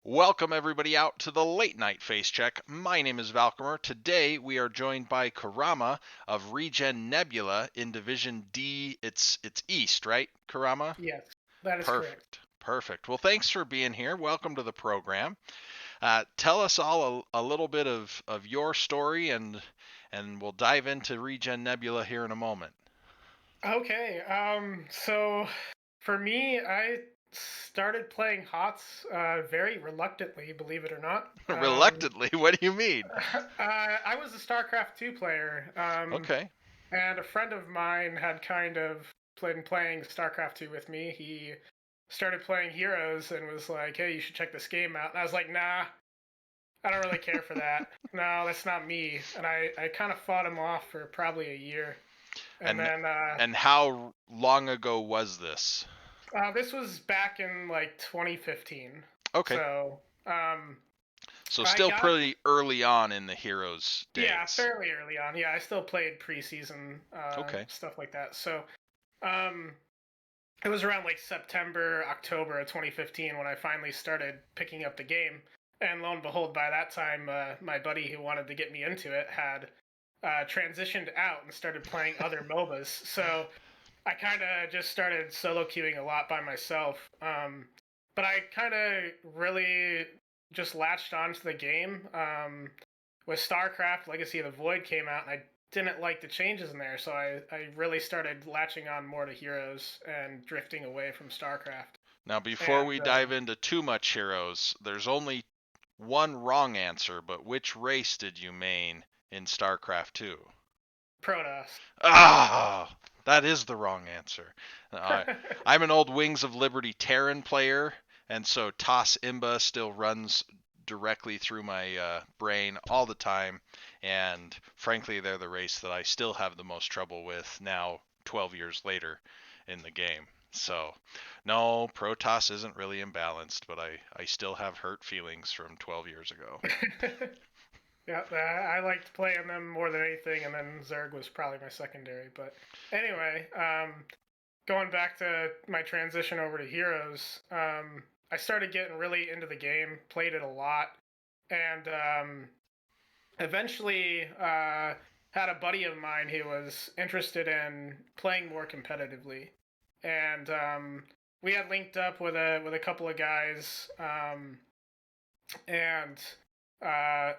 Welcome everybody out to the late night Facecheck. My name is Valcomer. Today we are joined by Kurama of ReGen Nebula in Division D. It's East, right, Kurama? Yes, that is correct. Perfect. Well, thanks for being here. Welcome to the program. Tell us all a little bit of your story, and we'll dive into ReGen Nebula here in a moment. Okay, so for me, I started playing HOTS very reluctantly, believe it or not. Reluctantly, what do you mean? I was a StarCraft 2 player, Okay. and a friend of mine had kind of been playing StarCraft 2 with me. He started playing Heroes and was like, hey, you should check this game out. And I was like, nah, I don't really care for that. No, that's not me. And I kind of fought him off for probably a year. And And then and how long ago was this? this was back in like 2015. Okay. So So I still got, pretty early on in the Heroes yeah, days. fairly early on. Yeah, I still played preseason Okay. stuff like that. So um, it was around like September, October of 2015 when I finally started picking up the game. And lo and behold, by that time, my buddy who wanted to get me into it had transitioned out and started playing other MOBAs. So I kind of just started solo queuing a lot by myself. But I kind of really just latched onto the game. With StarCraft, Legacy of the Void came out, and I didn't like the changes in there, so I really started latching on more to Heroes and drifting away from StarCraft. Now, before we And dive into too much Heroes, there's only one wrong answer, but which race did you main in StarCraft 2? Protoss. Ah, that is the wrong answer. I'm an old Wings of Liberty Terran player, and so Toss Imba still runs directly through my brain all the time. And frankly, they're the race that I still have the most trouble with now, 12 years later in the game. So, no, Protoss isn't really imbalanced, but I still have hurt feelings from 12 years ago. Yeah, I liked playing them more than anything, and then Zerg was probably my secondary. But anyway, going back to my transition over to Heroes, I started getting really into the game, played it a lot, and eventually had a buddy of mine who was interested in playing more competitively, and we had linked up with a couple of guys, and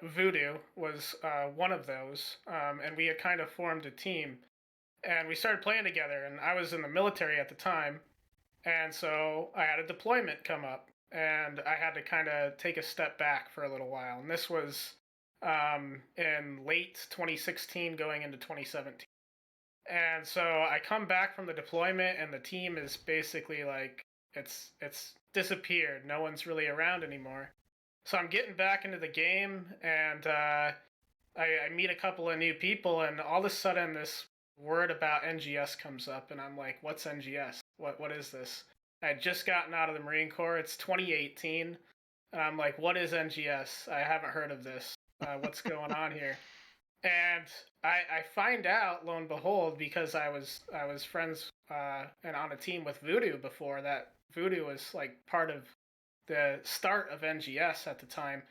Voodoo was one of those, and we had kind of formed a team, and we started playing together. And I was in the military at the time, and so I had a deployment come up, and I had to kind of take a step back for a little while. And this was in late 2016, going into 2017. And so I come back from the deployment, and the team is basically like it's disappeared. No one's really around anymore. So I'm getting back into the game, and I meet a couple of new people, and all of a sudden this word about NGS comes up, and I'm like, "What's NGS? What is this?" I had just gotten out of the Marine Corps. It's 2018, and I'm like, "What is NGS? I haven't heard of this. What's going on here?" And I find out, lo and behold, because I was friends and on a team with Voodoo before, that Voodoo was like part of the start of NGS at the time.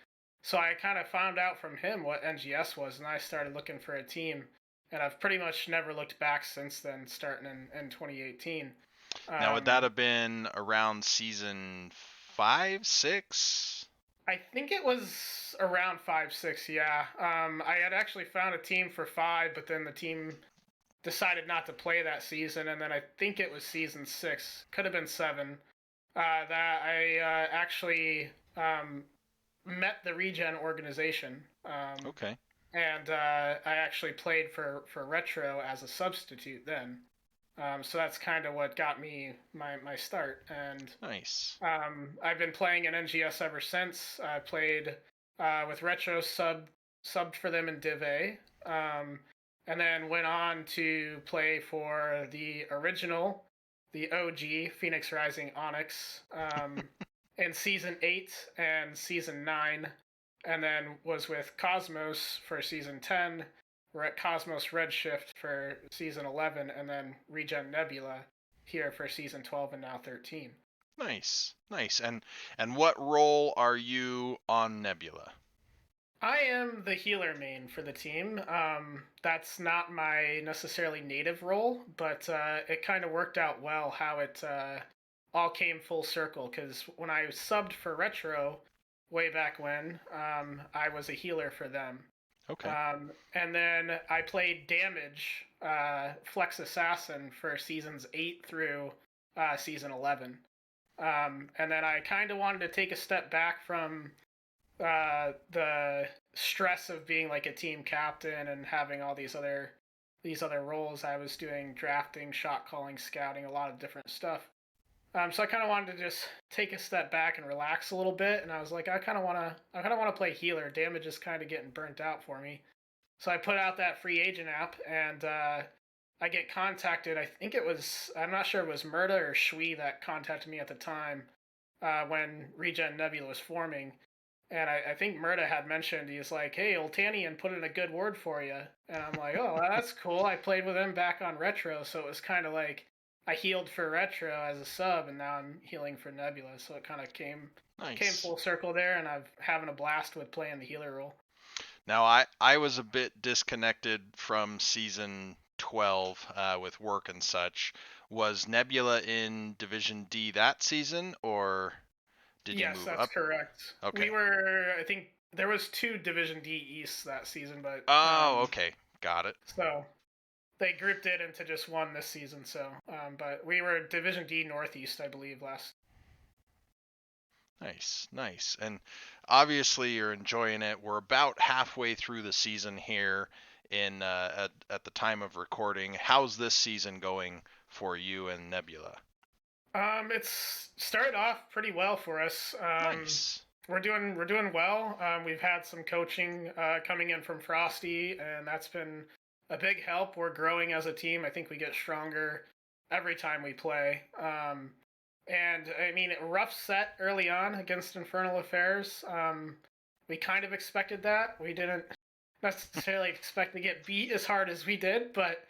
So I kind of found out from him what NGS was, and I started looking for a team. And I've pretty much never looked back since then, starting in 2018. Now, would that Um, have been around season 5, 6? I think it was around 5, 6, yeah. I had actually found a team for 5, but then the team decided not to play that season, and then I think it was season 6, could have been 7, that I actually met the Regen organization, Okay. and I actually played for Retro as a substitute then. So that's kind of what got me my start, and Nice. I've been playing in NGS ever since. I played with Retro subbed for them in Div A, and then went on to play for the original, the OG Phoenix Rising Onyx, in season 8 and season 9, and then was with Cosmos for season 10. We're at Cosmos Redshift for season 11, and then ReGen Nebula here for season 12 and now 13. Nice, nice. And what role are you on Nebula? I am the healer main for the team. That's not my necessarily native role, but it kind of worked out well how it all came full circle. Because when I subbed for Retro way back when, I was a healer for them. Okay. And then I played damage, Flex Assassin for seasons 8 through season 11. And then I kind of wanted to take a step back from the stress of being like a team captain and having all these other roles. I was doing drafting, shot calling, scouting, a lot of different stuff. So I kind of wanted to just take a step back and relax a little bit, and I was like, I kind of want to play healer. Damage is kind of getting burnt out for me. So I put out that free agent app, and I get contacted. I think it was, I'm not sure, it was Murda or Shui that contacted me at the time when ReGen Nebula was forming. And I think Murda had mentioned, he's like, hey, Oltanian put in a good word for you. And I'm like, oh, that's cool. I played with him back on Retro, so it was kind of like I healed for Retro as a sub, and now I'm healing for Nebula. So it kind of came Nice. full circle there, and I'm having a blast with playing the healer role. Now I was a bit disconnected from season 12 with work and such. Was Nebula in Division D that season, or did you Yes, move that's up? correct. We Okay. were, I think, there was two Division D East that season, but Oh, okay. Got it. so they grouped it into just one this season. So, but we were Division D Northeast, I believe, last. Nice, nice. And obviously you're enjoying it. We're about halfway through the season here in at the time of recording. How's this season going for you and Nebula? It's started off pretty well for us. Nice. We're doing well. We've had some coaching coming in from Frosty, and that's been a big help. We're growing as a team. I think we get stronger every time we play. And I mean, rough set early on against Infernal Affairs. We kind of expected that. We didn't necessarily expect to get beat as hard as we did, but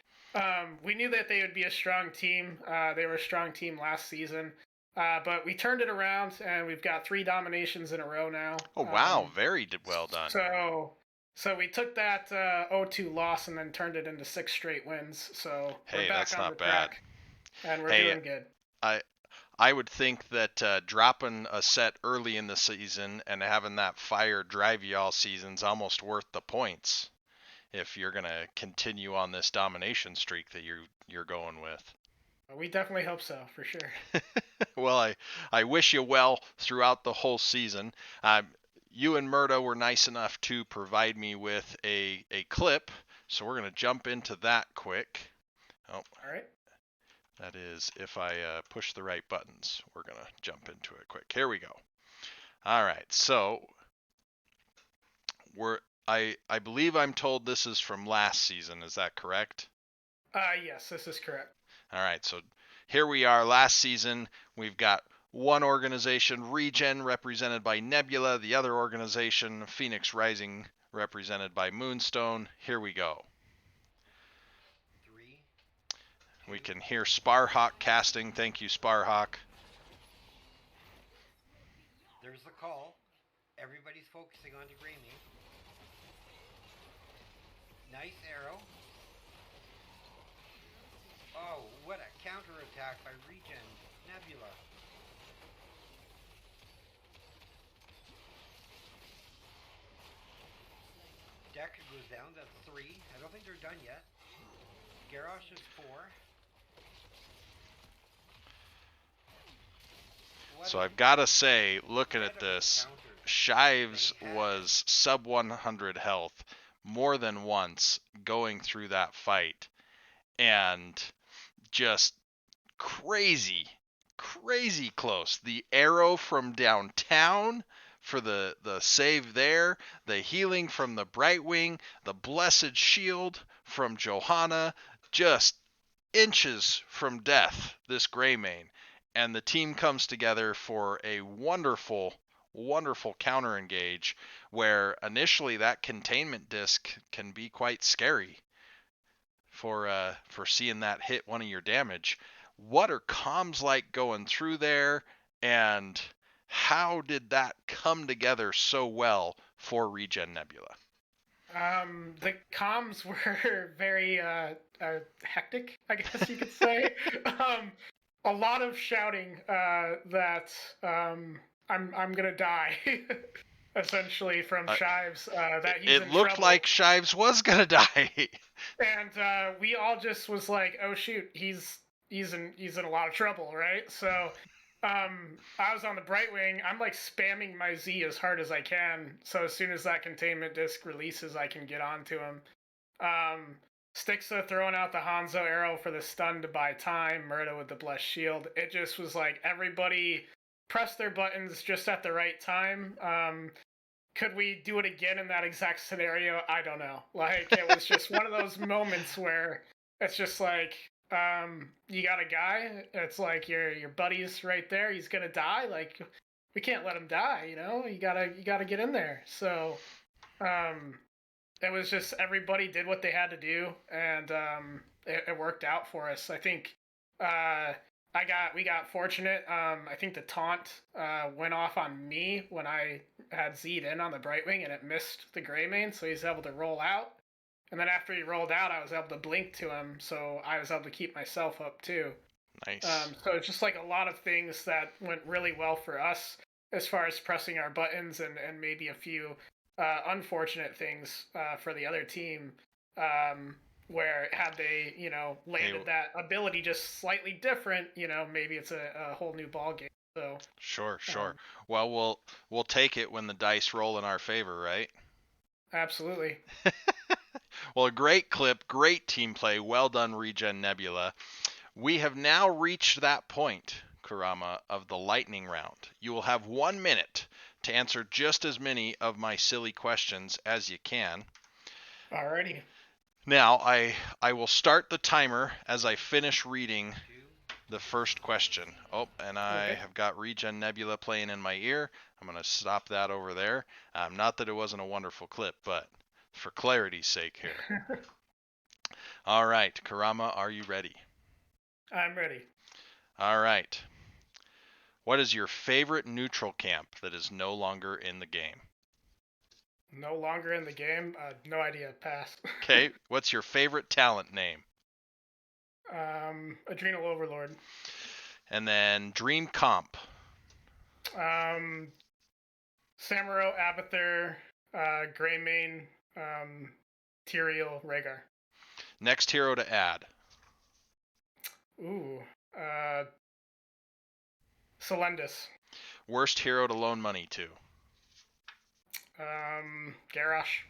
we knew that they would be a strong team. They were a strong team last season. But we turned it around, and we've got 3 dominations in a row now. Oh wow, very well done. So we took that 0-2 loss and then turned it into 6 straight wins. So we're Hey, back that's on the not bad. track, and we're Hey, doing good. I I would think that dropping a set early in the season and having that fire drive you all season's almost worth the points if you're gonna continue on this domination streak that you're going with. We definitely hope so, for sure. Well, I wish you well throughout the whole season. You and Murda were nice enough to provide me with a clip, so we're gonna jump into that quick. Oh, All right. that is if I push the right buttons. We're gonna jump into it quick. Here we go. All right, so we're I believe I'm told this is from last season. Is that correct? Yes, this is correct. All right, so here we are last season. We've got one organization, ReGen, represented by Nebula, the other organization, Phoenix Rising, represented by Moonstone. Here we go. Three, We two, can hear Sparhawk casting. Thank you, Sparhawk. there's the call. Everybody's focusing on Degramy. Nice arrow. Oh, what a counterattack by ReGen Nebula. Deck goes down, that's 3. I don't think they're done yet. Garrosh is 4. So I've got to say, looking at incredible this, counters Shives they had. was sub 100 health more than once going through that fight, and just crazy, crazy close. The arrow from downtown for the save there, the healing from the Brightwing, the blessed shield from Johanna, just inches from death, this Greymane. And the team comes together for a wonderful, wonderful counter engage where initially that containment disc can be quite scary for seeing that hit one of your damage. What are comms like going through there? And how did that come together so well for ReGen Nebula? The comms were very hectic, I guess you could say. A lot of shouting that I'm gonna die, essentially from Shives. That he's It in looked trouble, like Shives was gonna die. and we all just was like, oh shoot, he's in a lot of trouble, right? So I was on the Bright Wing. I'm like spamming my Z as hard as I can. So as soon as that containment disc releases, I can get onto him. Um, Stixa throwing out the Hanzo arrow for the stun to buy time. Murda with the blessed shield. It just was like everybody pressed their buttons just at the right time. Could we do it again in that exact scenario? I don't know. Like it was just one of those moments where it's just like you got a guy. It's like your buddy's right there. He's gonna die. Like we can't let him die. You gotta get in there. So um, it was just everybody did what they had to do, and it worked out for us. I think we got fortunate. I think the taunt went off on me when I had Z'd in on the Brightwing, and it missed the Greymane, so he's able to roll out. And then after he rolled out, I was able to blink to him, so I was able to keep myself up too. Nice. So it's just like a lot of things that went really well for us as far as pressing our buttons, and maybe a few unfortunate things for the other team, where had they, landed that ability just slightly different, maybe it's a whole new ball game. So Sure. Well, we'll take it when the dice roll in our favor, right? absolutely. Well, a great clip, great team play. Well done, ReGen Nebula. We have now reached that point, Kurama, of the lightning round. You will have 1 minute to answer just as many of my silly questions as you can. Alrighty. Now, I will start the timer as I finish reading the first question. Oh, and I have got ReGen Nebula playing in my ear. I'm going to stop that over there. Not that it wasn't a wonderful clip, but for clarity's sake here. All right, Kurama, are you ready? I'm ready. All right. What is your favorite neutral camp that is no longer in the game? No longer in the game. No idea. Pass. Okay. What's your favorite talent name? Adrenal Overlord. And then dream comp. Samuro, Abathur, Greymane, Tyrael, Rhaegar. Next hero to add. Ooh. Celendis. Worst hero to loan money to. Garrosh.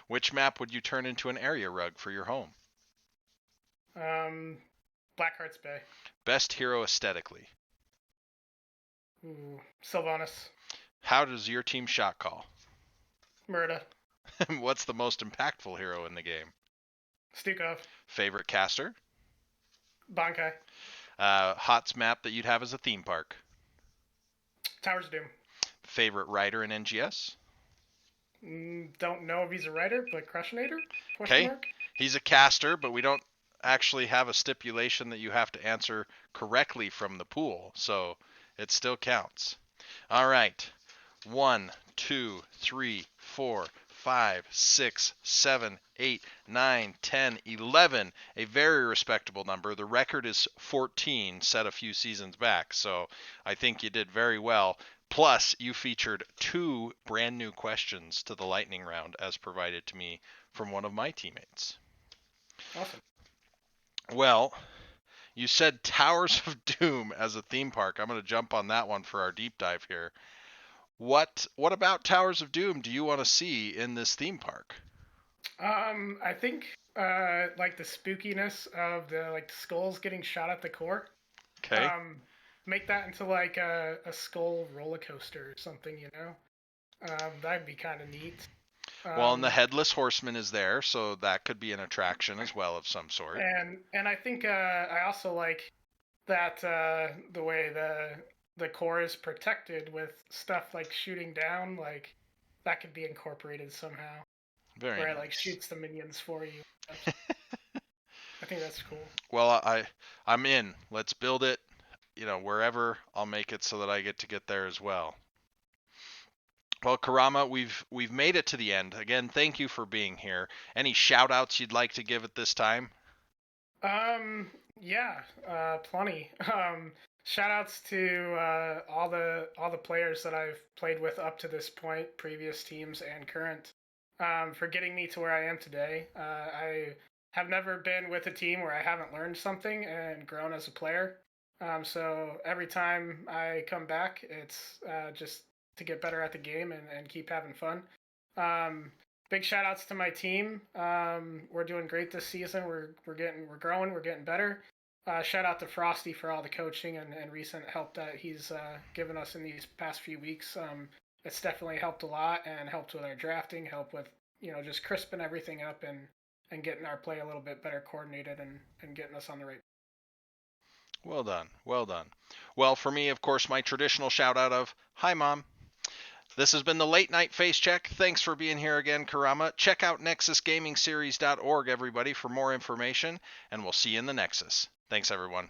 Which map would you turn into an area rug for your home? Blackheart's Bay. Best hero aesthetically. Ooh. Sylvanas. How does your team shot call? Murda. What's the most impactful hero in the game? Stukov. Favorite caster? Bankai. Hots map that you'd have as a theme park? Towers of Doom. Favorite rider in NGS? Don't know if he's a writer, but Crushinator? Okay. He's a caster, but we don't actually have a stipulation that you have to answer correctly from the pool, so it still counts. All right. 1, 2, 3, 4, 5, 6, 7, 8, 9, 10, 11. A very respectable number. The record is 14, set a few seasons back, so I think you did very well. Plus, you featured 2 brand new questions to the lightning round as provided to me from one of my teammates. Awesome. Well, you said Towers of Doom as a theme park. I'm going to jump on that one for our deep dive here. What about Towers of Doom do you want to see in this theme park? I think like the spookiness of the skulls getting shot at the core. Okay. Make that into like a skull roller coaster or something, that'd be kind of neat. Well, and the Headless Horseman is there, so that could be an attraction as well of some sort. And I think I also like that the way the core is protected with stuff like shooting down, like that could be incorporated somehow. Very where nice. It like shoots the minions for you. I think that's cool. Well, I'm in. Let's build it. wherever, I'll make it so that I get to get there as well. Well, Kurama, we've made it to the end. Again, thank you for being here. Any shout outs you'd like to give at this time? Yeah, plenty. Shout outs to all the players that I've played with up to this point, previous teams and current, for getting me to where I am today. I have never been with a team where I haven't learned something and grown as a player. So every time I come back, it's just to get better at the game and keep having fun. Um, Big shout outs to my team. We're doing great this season. We're growing, we're getting better. Shout out to Frosty for all the coaching and recent help that he's given us in these past few weeks. It's definitely helped a lot and helped with our drafting, helped with just crisping everything up and getting our play a little bit better coordinated and getting us on the right. Well done, well done. Well, for me, of course, my traditional shout out of hi, Mom. This has been the Late Night Face Check. Thanks for being here again, Kurama. Check out nexusgamingseries.org, everybody, for more information, and we'll see you in the Nexus. Thanks, everyone.